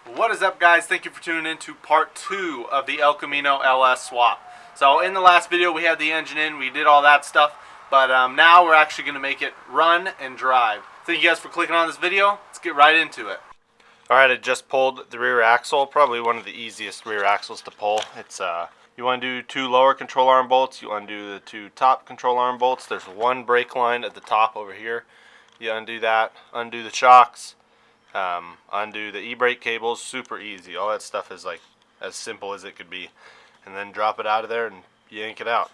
What is up, guys? Thank you for tuning in to part 2 of the El Camino LS swap. So in the last video we had the engine in, we did all that stuff, but now we're actually going to make it run and drive. Thank you guys for clicking on this video. Let's get right into it. Alright, I just pulled the rear axle, probably one of the easiest rear axles to pull. It's you want to do 2 lower control arm bolts, you want to do the 2 top control arm bolts. There's one brake line at the top over here. You undo that, undo the shocks. Undo the e-brake cables, super easy. All that stuff is like as simple as it could be, and then drop it out of there and yank it out.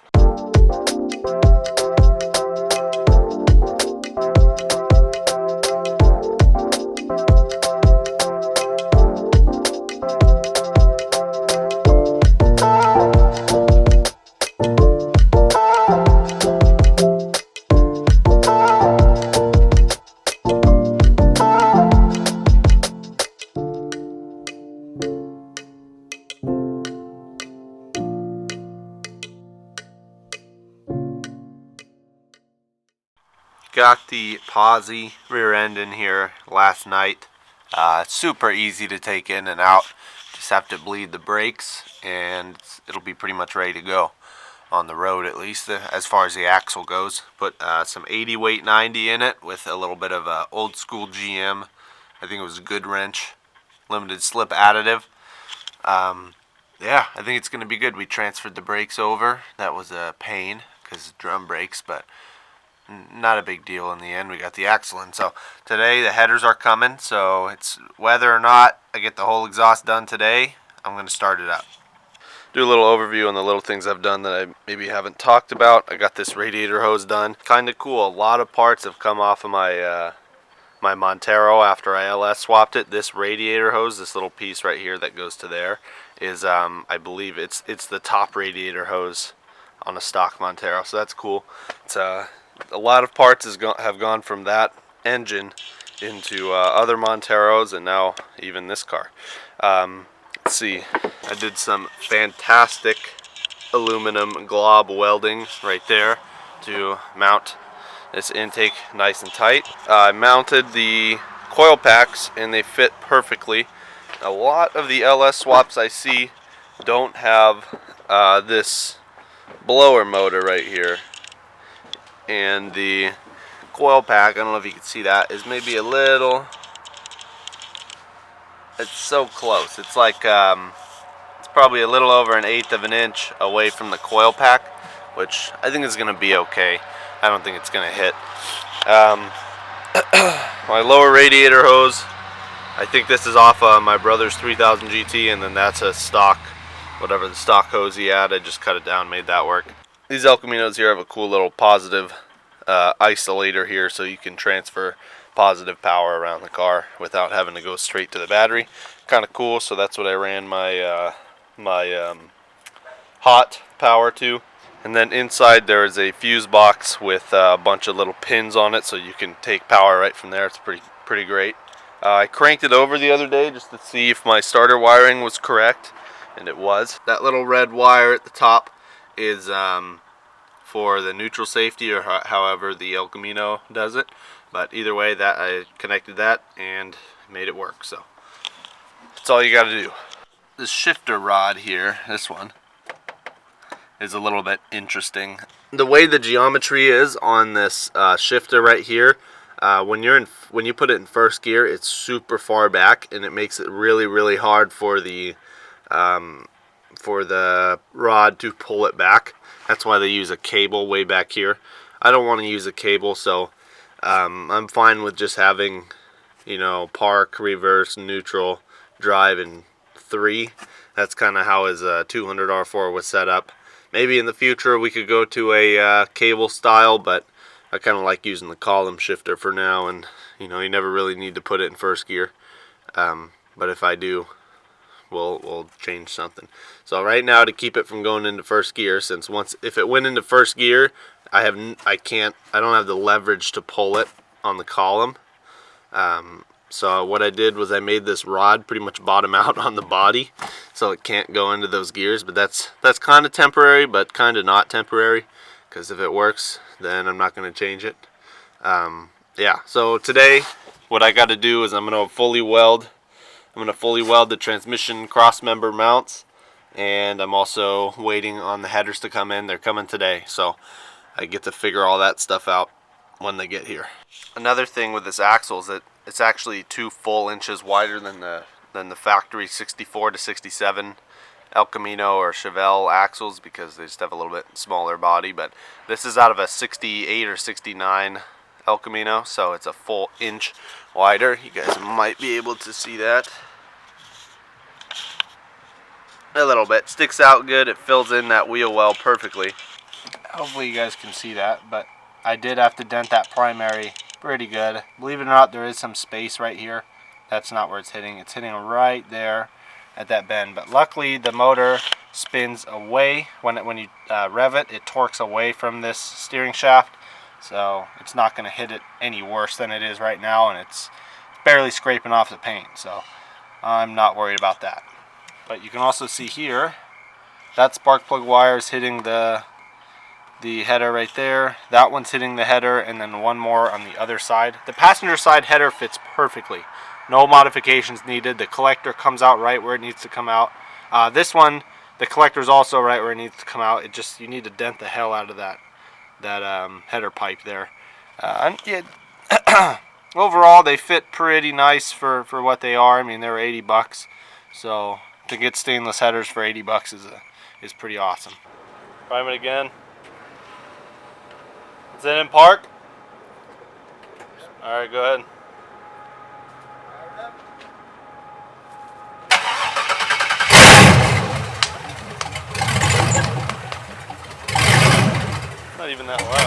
Got the posi rear end in here last night. It's super easy to take in and out. Just have to bleed the brakes and it'll be pretty much ready to go on the road, at least as far as the axle goes. Put some 80 weight 90 in it with a little bit of old school GM. I think it was a good wrench, limited slip additive. Yeah, I think it's going to be good. We transferred the brakes over. That was a pain because drum brakes, but not a big deal in the end. We got the axle in. So today the headers are coming, so it's whether or not I get the whole exhaust done today, I'm going to start it up. Do a little overview on the little things I've done that I maybe haven't talked about. I got this radiator hose done. Kind of cool. A lot of parts have come off of my my Montero after I LS swapped it. This radiator hose, this little piece right here that goes to there, is I believe it's the top radiator hose on a stock Montero. So that's cool. It's a lot of parts have gone from that engine into other Monteros and now even this car. Let's see, I did some fantastic aluminum glob welding right there to mount this intake nice and tight. I mounted the coil packs and they fit perfectly. A lot of the LS swaps I see don't have this blower motor right here. And the coil pack, I don't know if you can see that, is maybe a little, it's so close. It's like, it's probably a little over 1/8 of an inch away from the coil pack, which I think is going to be okay. I don't think it's going to hit. My lower radiator hose, I think this is off my brother's 3000 GT, and then that's a stock, whatever the stock hose he had. I just cut it down, made that work. These El Caminos here have a cool little positive isolator here, so you can transfer positive power around the car without having to go straight to the battery. Kind of cool. So that's what I ran my hot power to. And then inside there is a fuse box with a bunch of little pins on it, so you can take power right from there. It's pretty great. I cranked it over the other day just to see if my starter wiring was correct, and it was. That little red wire at the top is for the neutral safety, or however the El Camino does it. But either way, that I connected that and made it work. So that's all you got to do. This shifter rod here, this one, is a little bit interesting. The way the geometry is on this shifter right here, when you put it in first gear, it's super far back, and it makes it really hard for the rod to pull it back. That's why they use a cable way back here. I don't want to use a cable, so I'm fine with just having, you know, park, reverse, neutral, drive, and 3. That's kind of how his 200 R4 was set up. Maybe in the future we could go to a cable style, but I kind of like using the column shifter for now, and you know, you never really need to put it in first gear. But if I do, we'll change something. So right now, to keep it from going into first gear, since if it went into first gear, I don't have the leverage to pull it on the column. So what I did was I made this rod pretty much bottom out on the body, so it can't go into those gears. But that's kind of temporary, but kind of not temporary, because if it works, then I'm not going to change it. Yeah, so today what I got to do is I'm going to fully weld I'm going to fully weld the transmission cross member mounts, and I'm also waiting on the headers to come in. They're coming today, so I get to figure all that stuff out when they get here. Another thing with this axle is that it's actually 2 full inches wider than the factory 64 to 67 El Camino or Chevy axles, because they just have a little bit smaller body. But this is out of a 68 or 69 El Camino, so it's a full inch wider. You guys might be able to see that a little bit. Sticks out good. It fills in that wheel well perfectly. Hopefully you guys can see that, but I did have to dent that primary pretty good. Believe it or not, there is some space right here. That's not where it's hitting. It's hitting right there at that bend. But luckily the motor spins away. When you rev it, it torques away from this steering shaft. So it's not going to hit it any worse than it is right now, and it's barely scraping off the paint. So I'm not worried about that. But you can also see here, that spark plug wire is hitting the header right there. That one's hitting the header, and then one more on the other side. The passenger side header fits perfectly. No modifications needed. The collector comes out right where it needs to come out. This one, the collector's also right where it needs to come out. It just, you need to dent the hell out of that header pipe there. Overall, they fit pretty nice for what they are. I mean, they were 80 bucks. So to get stainless headers for 80 bucks is pretty awesome. Prime it again. Is it in park? Alright, go ahead. Not even that loud.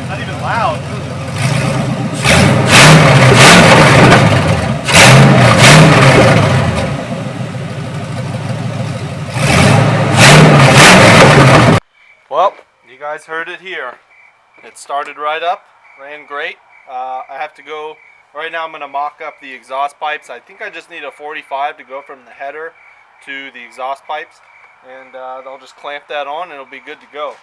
Not even loud. Well, you guys heard it here. It started right up, ran great. I have to go, right now I'm going to mock up the exhaust pipes. I think I just need a 45 to go from the header to the exhaust pipes, and I'll just clamp that on and it'll be good to go.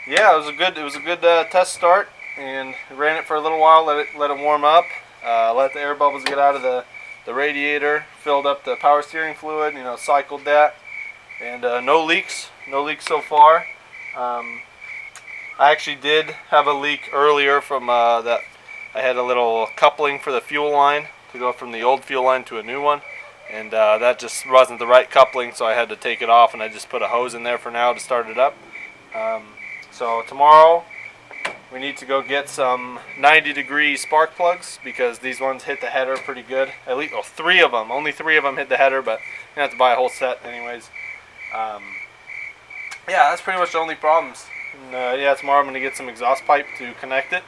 Yeah, it was a good test start, and ran it for a little while, let it warm up, let the air bubbles get out of the radiator, filled up the power steering fluid, cycled that, and no leaks so far. I actually did have a leak earlier from that. I had a little coupling for the fuel line to go from the old fuel line to a new one, and that just wasn't the right coupling, so I had to take it off, and I just put a hose in there for now to start it up. So tomorrow we need to go get some 90-degree spark plugs, because these ones hit the header pretty good. At least three of them. Only 3 of them hit the header, but you have to buy a whole set anyways. Yeah, that's pretty much the only problems. And, yeah, tomorrow I'm going to get some exhaust pipe to connect it,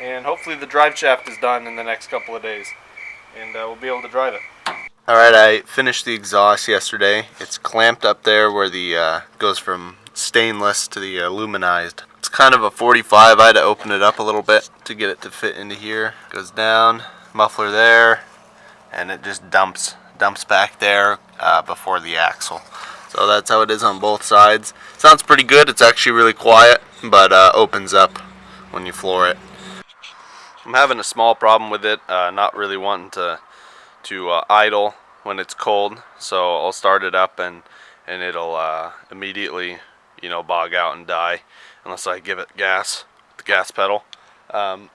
and hopefully the drive shaft is done in the next couple of days, and we'll be able to drive it. Alright, I finished the exhaust yesterday. It's clamped up there where the goes from stainless to the aluminized. It's kind of a 45. I had to open it up a little bit to get it to fit into here. Goes down, muffler there, and it just dumps back there before the axle. So that's how it is on both sides. Sounds pretty good. It's actually really quiet, but opens up when you floor it. I'm having a small problem with it, not really wanting to idle when it's cold. So I'll start it up and it'll immediately, bog out and die unless I give it gas, the gas pedal. Not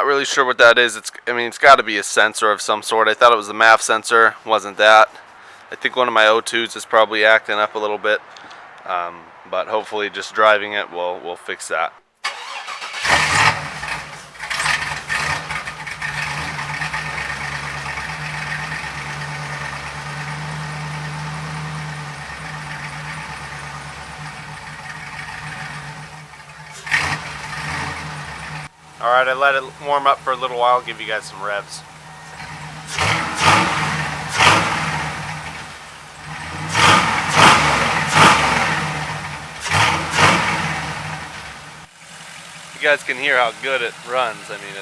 really sure what that is. It's got to be a sensor of some sort. I thought it was the MAF sensor. Wasn't that. I think one of my O2s is probably acting up a little bit, but hopefully just driving it will fix that. Alright, I let it warm up for a little while, give you guys some revs. You guys can hear how good it runs. I mean,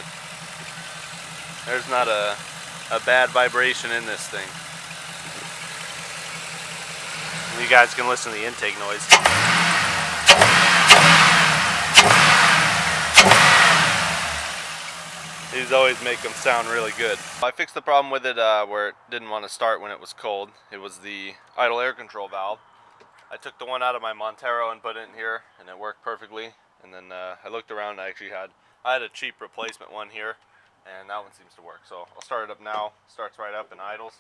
there's not a a bad vibration in this thing. You guys can listen to the intake noise. These always make them sound really good. I fixed the problem with it where it didn't want to start when it was cold. It was the idle air control valve. I took the one out of my Montero and put it in here, and it worked perfectly. And then I looked around, and I had a cheap replacement one here, and that one seems to work. So I'll start it up now. Starts right up and idles.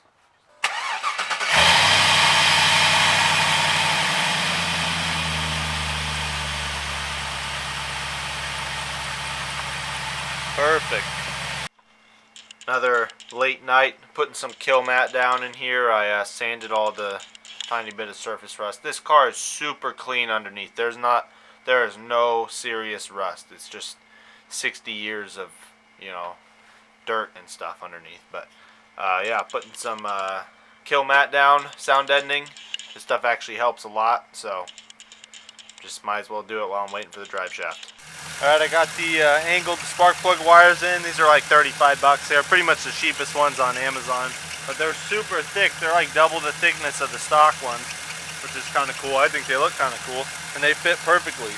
Perfect. Another late night, putting some kill mat down in here. I sanded all the tiny bit of surface rust. This car is super clean underneath. There is no serious rust. It's just 60 years of, you know, dirt and stuff underneath. But yeah, putting some kill mat down, sound deadening. This stuff actually helps a lot, so just might as well do it while I'm waiting for the drive shaft. Alright, I got the angled spark plug wires in. These are like 35 bucks. They're pretty much the cheapest ones on Amazon. But they're super thick. They're like double the thickness of the stock ones, which is kind of cool. I think they look kind of cool. And they fit perfectly.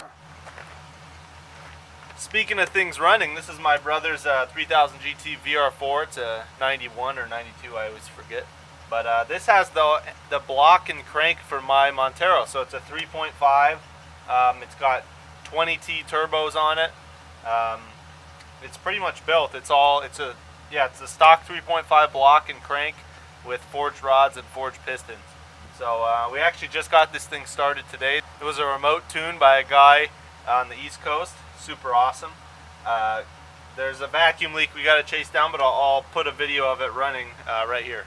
Speaking of things running, this is my brother's 3000 GT VR4. It's a 91 or 92, I always forget. But this has the block and crank for my Montero. So it's a 3.5. It's got 20T turbos on it. It's pretty much built. It's a stock 3.5 block and crank with forged rods and forged pistons. So we actually just got this thing started today. It was a remote tune by a guy on the East Coast. Super awesome. There's a vacuum leak we got to chase down, but I'll put a video of it running right here.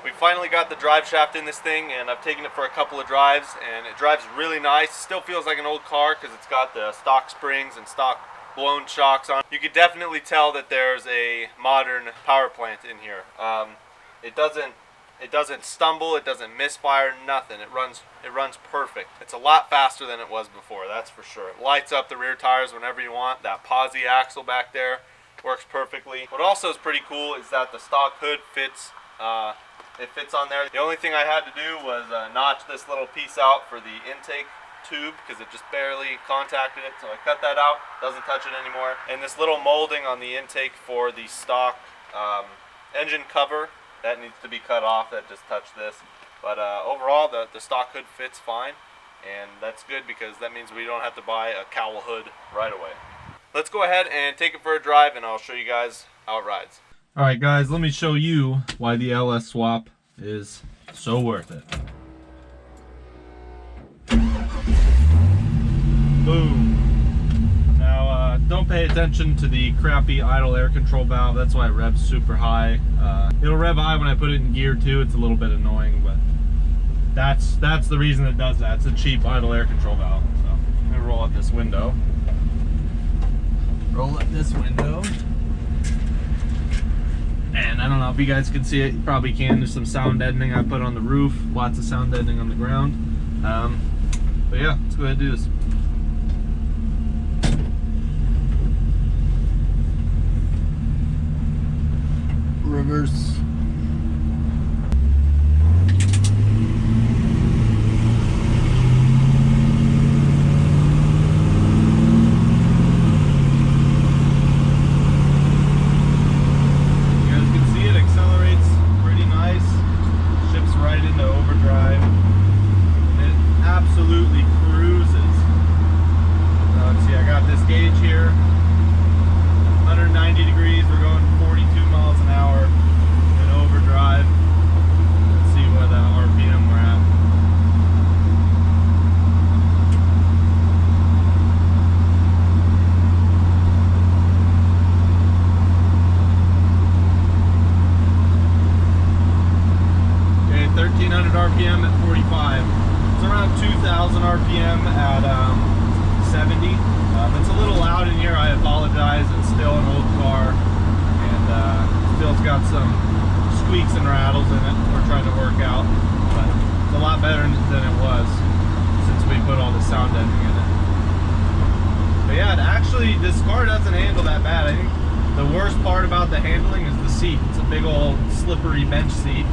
We finally got the drive shaft in this thing, and I've taken it for a couple of drives, and it drives really nice. It still feels like an old car because it's got the stock springs and stock blown shocks on. You could definitely tell that there's a modern power plant in here. It doesn't stumble, it doesn't misfire, nothing. It runs perfect. It's a lot faster than it was before, that's for sure. It lights up the rear tires whenever you want. That posi axle back there works perfectly. What also is pretty cool is that the stock hood fits. It fits on there. The only thing I had to do was notch this little piece out for the intake tube because it just barely contacted it, so I cut that out. Doesn't touch it anymore. And this little molding on the intake for the stock engine cover, that needs to be cut off. That just touched this. But overall, the stock hood fits fine, and that's good because that means we don't have to buy a cowl hood right away. Let's go ahead and take it for a drive, and I'll show you guys how it rides. Alright guys, let me show you why the LS swap is so worth it. Boom. Now don't pay attention to the crappy idle air control valve. That's why it revs super high. It'll rev high when I put it in gear too. It's a little bit annoying, but that's the reason it does that. It's a cheap idle air control valve. So I'm gonna roll up this window. And I don't know if you guys can see it, you probably can. There's some sound deadening I put on the roof, lots of sound deadening on the ground. But yeah, let's go ahead and do this. Reverse. Absolutely cruises. Let's see, I got this gauge here, 190 degrees, we're going 42 miles an hour in overdrive. Let's see what RPM we're at. Okay, 1300 RPM at 45. It's around 2,000 RPM at 70. It's a little loud in here, I apologize. It's still an old car, and still's got some squeaks and rattles in it we're trying to work out, but it's a lot better than it was since we put all the sound deadening in it. But yeah, actually this car doesn't handle that bad. I think the worst part about the handling is the seat. It's a big old slippery bench seat,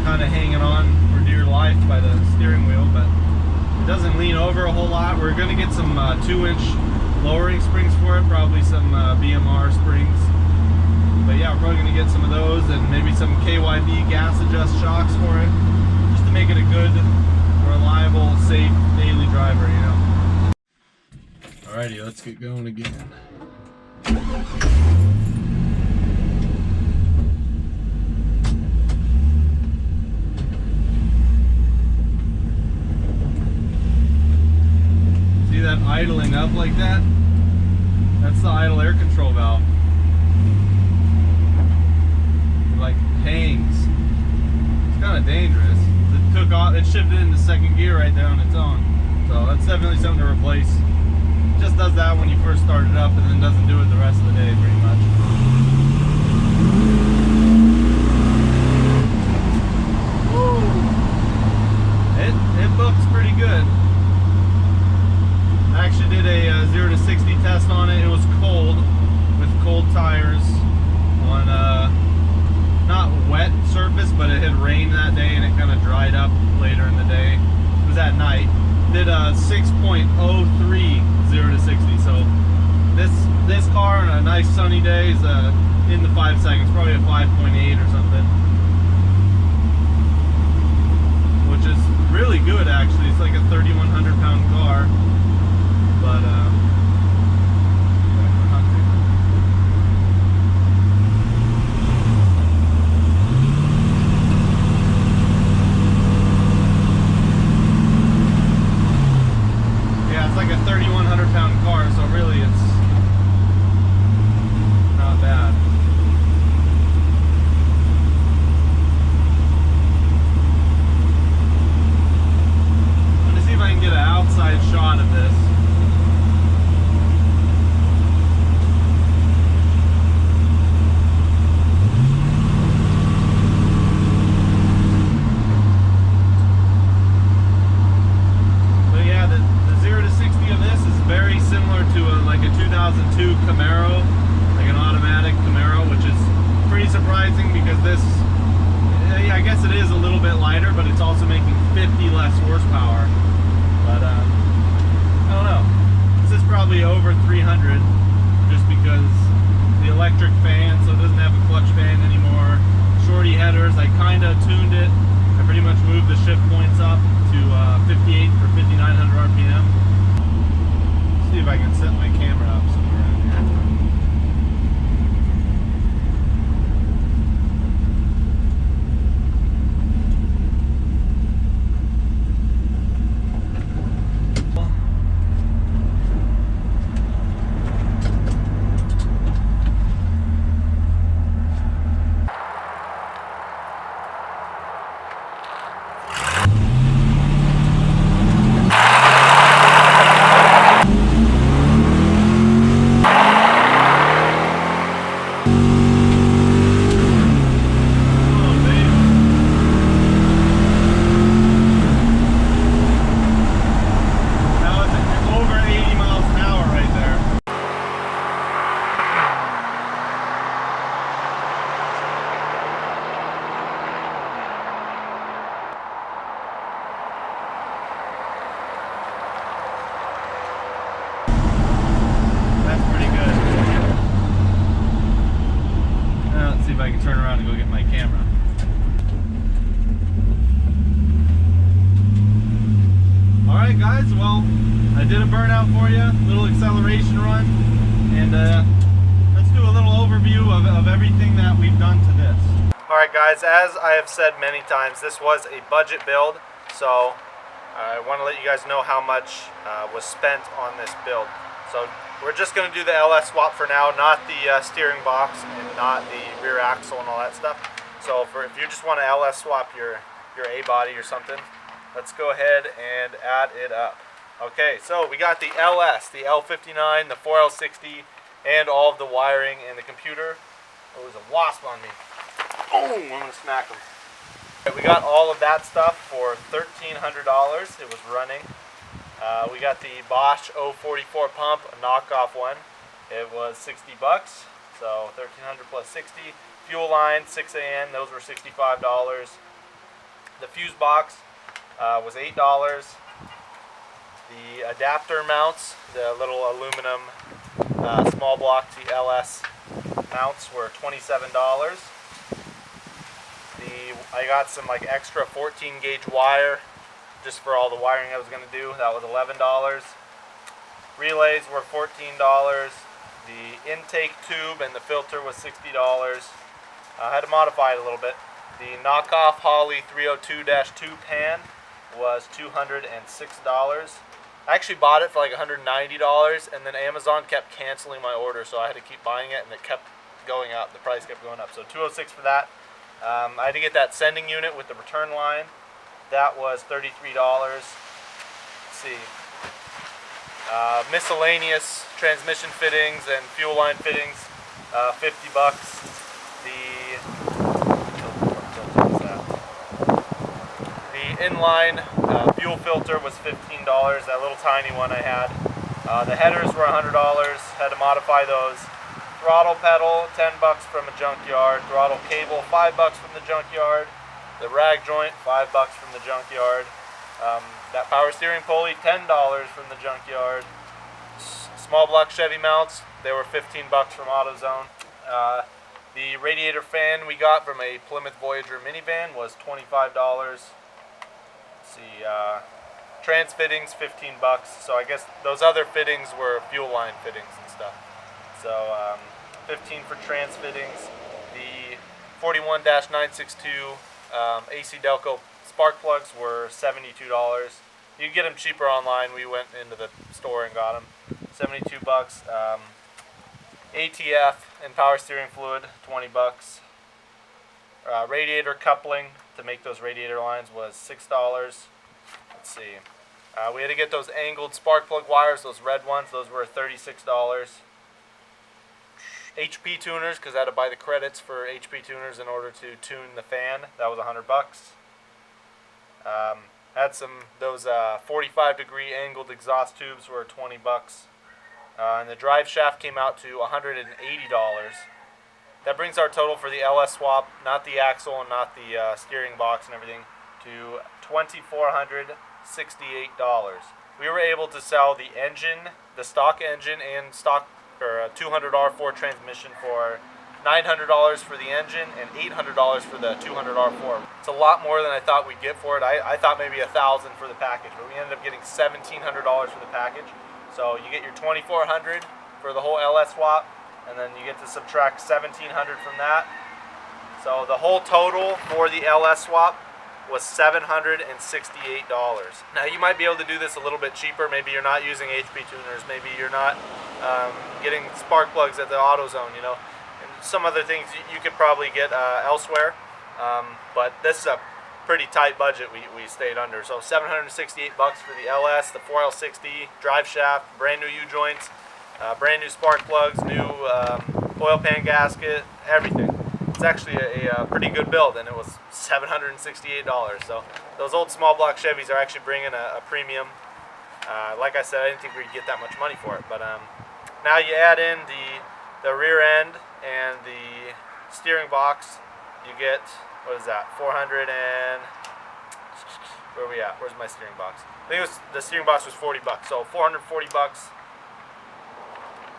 kind of hanging on for dear life by the steering wheel, but it doesn't lean over a whole lot. We're going to get some 2-inch lowering springs for it, probably some BMR springs. But yeah, we're probably going to get some of those and maybe some KYB gas adjust shocks for it, just to make it a good, reliable, safe daily driver, you know. Alrighty, let's get going again. See that idling up like that? That's the idle air control valve. It like hangs. It's kind of dangerous. It took off. It shifted into second gear right there on its own. So that's definitely something to replace. It just does that when you first start it up, and then doesn't do it the rest of the day, pretty much. Woo! It looks pretty good. I actually did a 0 to 60 test on it. It was cold, with cold tires on not wet surface, but it had rained that day and it kind of dried up later in the day. It was at night. Did a 6.03 0 to 60. So this car on a nice sunny day is in the 5 seconds, probably a 5.8 or something, which is really good actually. It's like a 3,100 pound car. But yeah, it's like a 3,100 pound car, so really it's not bad. I'm gonna see if I can get an outside shot of this. Like a 2002 Camaro, like an automatic Camaro, which is pretty surprising because this, I guess it is a little bit lighter, but it's also making 50 less horsepower. But I don't know. This is probably over 300 just because the electric fan, so it doesn't have a clutch fan anymore. Shorty headers, I kind of tuned it. I pretty much moved the shift points up to 58 or 5,900 RPM. See if I can set my camera up somewhere around here. If I can turn around and go get my camera. Alright guys, well, I did a burnout for you, little acceleration run, and let's do a little overview of everything that we've done to this. Alright guys, as I have said many times, this was a budget build, so I want to let you guys know how much was spent on this build. So we're just going to do the LS swap for now, not the steering box and not the rear axle and all that stuff. So if you just want to LS swap your A-body or something, let's go ahead and add it up. Okay, so we got the LS, the L59, the 4L60, and all of the wiring and the computer. Oh, there's a wasp on me. Boom! I'm gonna smack them. We got all of that stuff for $1,300. It was running. We got the Bosch 044 pump, a knockoff one. It was 60 bucks, so 1,300 plus 60. Fuel line, 6AN, those were $65. The fuse box was $8. The adapter mounts, the little aluminum small block to LS mounts were $27. I got some like extra 14 gauge wire just for all the wiring I was going to do. That was $11. Relays were $14. The intake tube and the filter was $60. I had to modify it a little bit. The knockoff Holley 302-2 pan was $206. I actually bought it for like $190, and then Amazon kept canceling my order, so I had to keep buying it, and it kept going up. The price kept going up, so $206 for that. I had to get that sending unit with the return line. That was $33. Let's see. Miscellaneous transmission fittings and fuel line fittings, $50. The inline fuel filter was $15. That little tiny one I had. The headers were $100. Had to modify those. Throttle pedal, $10 from a junkyard. Throttle cable, $5 from the junkyard. The rag joint, $5 from the junkyard. That power steering pulley, $10 from the junkyard. Small block Chevy mounts, they were $15 from AutoZone. The radiator fan we got from a Plymouth Voyager minivan was $25. Let's see, trans fittings, $15. So I guess those other fittings were fuel line fittings and stuff. So 15 for trans fittings. The 41-962 AC Delco spark plugs were $72. You can get them cheaper online. We went into the store and got them. $72. ATF and power steering fluid, $20. Radiator coupling to make those radiator lines was $6. Let's see. We had to get those angled spark plug wires, those red ones. Those were $36. HP tuners, because I had to buy the credits for HP tuners in order to tune the fan. That was $100. Had those 45-degree angled exhaust tubes were $20. And the drive shaft came out to $180. That brings our total for the LS swap, not the axle and not the steering box and everything, to $2,468. We were able to sell the engine, the stock engine, and stock or a 200 R4 transmission for $900 for the engine and $800 for the 200 R4. It's a lot more than I thought we'd get for it. I thought maybe $1,000 for the package, but we ended up getting $1,700 for the package. So you get your $2,400 for the whole LS swap, and then you get to subtract $1,700 from that. So the whole total for the LS swap was $768. Now you might be able to do this a little bit cheaper. Maybe you're not using HP tuners. Maybe you're not getting spark plugs at the AutoZone, you know. And some other things you could probably get elsewhere. But this is a pretty tight budget we stayed under. So $768 for the LS, the 4L60, drive shaft, brand new U-joints, brand new spark plugs, new oil pan gasket, everything. It's actually a pretty good build, and it was $768. So those old small block Chevys are actually bringing a premium. Like I said, I didn't think we'd get that much money for it, but now you add in the rear end and the steering box, you get, what is that, 400 and, where are we at? Where's my steering box? I think the steering box was $40, so $440.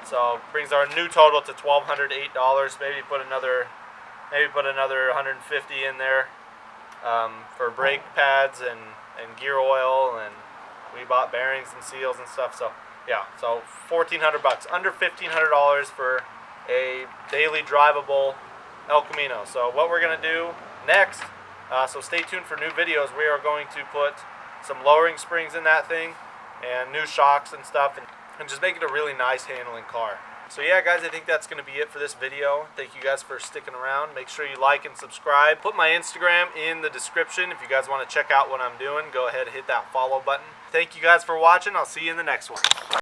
So brings our new total to $1,208. Maybe put another $150 in there for brake pads and gear oil, and we bought bearings and seals and stuff. So yeah, so $1,400, under $1,500 for a daily drivable El Camino. So what we're gonna do next, so stay tuned for new videos. We are going to put some lowering springs in that thing and new shocks and stuff, and just make it a really nice handling car. So yeah guys, I think that's going to be it for this video. Thank you guys for sticking around. Make sure you like and subscribe. Put my Instagram in the description if you guys want to check out what I'm doing. Go ahead and hit that follow button. Thank you guys for watching. I'll see you in the next one.